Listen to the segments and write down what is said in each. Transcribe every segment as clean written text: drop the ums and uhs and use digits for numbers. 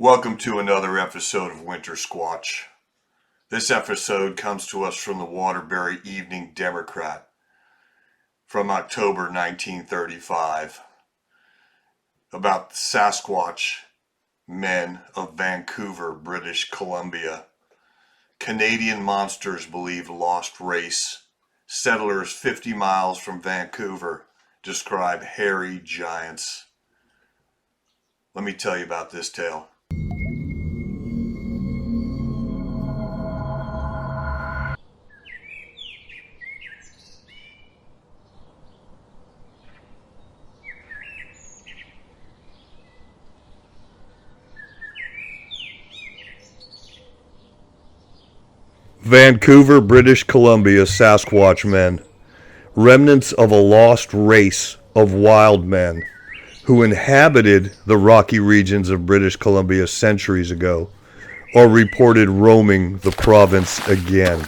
Welcome to another episode of Wintersquatch. This episode comes to us from the Waterbury Evening Democrat from October 1935 about the Sasquatch men of Vancouver, British Columbia. Canadian monsters believed lost race. Settlers 50 miles from Vancouver describe hairy giants. Let me tell you about this tale. Vancouver, British Columbia, Sasquatch men, remnants of a lost race of wild men who inhabited the rocky regions of British Columbia centuries ago, are reported roaming the province again.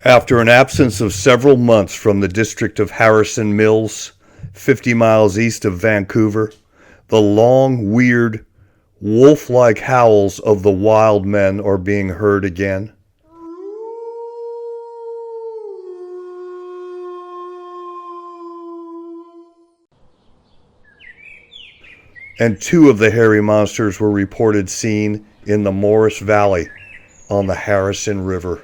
After an absence of several months from the district of Harrison Mills, 50 miles east of Vancouver, the long, weird, wolf-like howls of the wild men are being heard again. And two of the hairy monsters were reported seen in the Morris Valley on the Harrison River.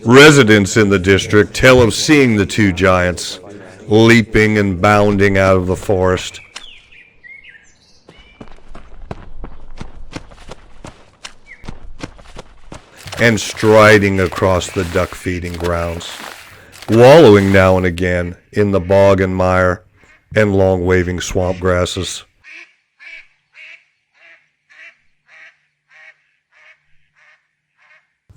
Residents in the district tell of seeing the two giants leaping and bounding out of the forest. And striding across the duck feeding grounds, wallowing now and again in the bog and mire and long waving swamp grasses.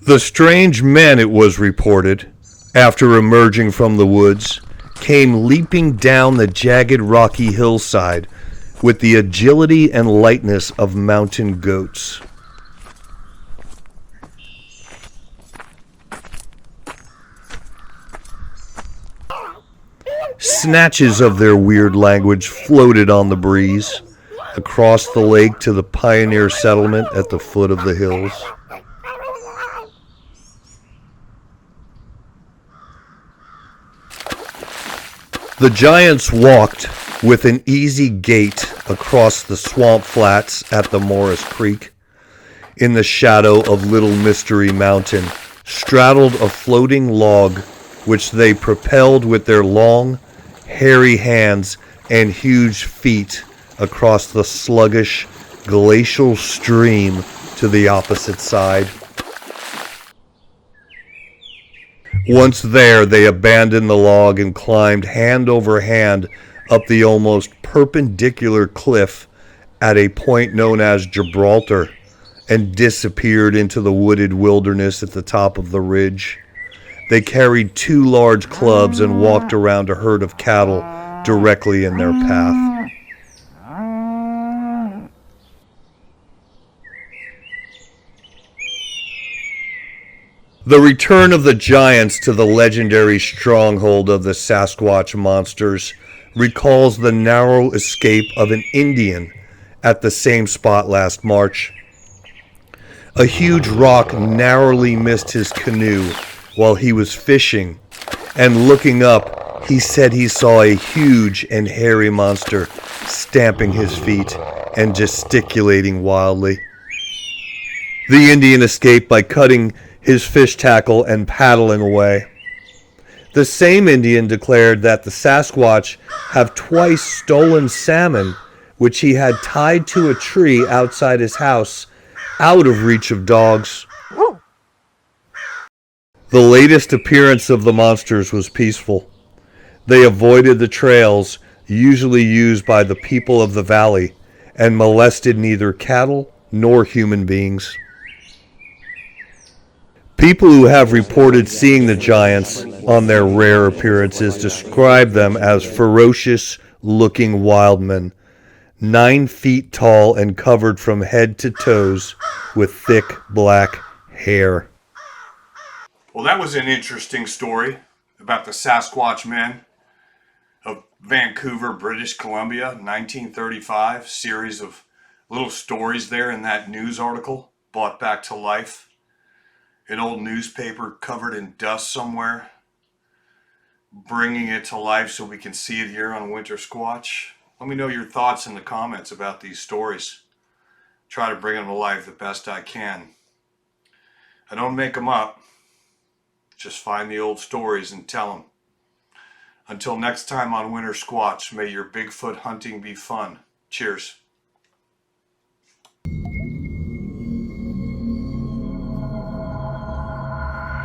The strange men, it was reported, after emerging from the woods, came leaping down the jagged rocky hillside with the agility and lightness of mountain goats. Snatches of their weird language floated on the breeze across the lake to the pioneer settlement at the foot of the hills. The giants walked with an easy gait across the swamp flats at the Morris Creek. In the shadow of Little Mystery Mountain, straddled a floating log which they propelled with their long, hairy hands and huge feet across the sluggish, glacial stream to the opposite side. Once there, they abandoned the log and climbed hand over hand up the almost perpendicular cliff at a point known as Gibraltar and disappeared into the wooded wilderness at the top of the ridge. They carried two large clubs and walked around a herd of cattle directly in their path. The return of the giants to the legendary stronghold of the Sasquatch monsters recalls the narrow escape of an Indian at the same spot last March. A huge rock narrowly missed his canoe while he was fishing, and looking up, he said he saw a huge and hairy monster stamping his feet and gesticulating wildly. The Indian escaped by cutting his fish tackle and paddling away. The same Indian declared that the Sasquatch have twice stolen salmon, which he had tied to a tree outside his house, out of reach of dogs. The latest appearance of the monsters was peaceful. They avoided the trails usually used by the people of the valley and molested neither cattle nor human beings. People who have reported seeing the giants on their rare appearances describe them as ferocious-looking wild men, 9 feet tall and covered from head to toes with thick black hair. Well, that was an interesting story about the Sasquatch men. of Vancouver, British Columbia, 1935. Series of little stories there in that news article, brought back to life. An old newspaper covered in dust somewhere, bringing it to life so we can see it here on Wintersquatch. Let me know your thoughts in the comments about these stories. Try to bring them to life the best I can. I don't make them up, just find the old stories and tell them. Until next time on Wintersquatch, may your Bigfoot hunting be fun. Cheers.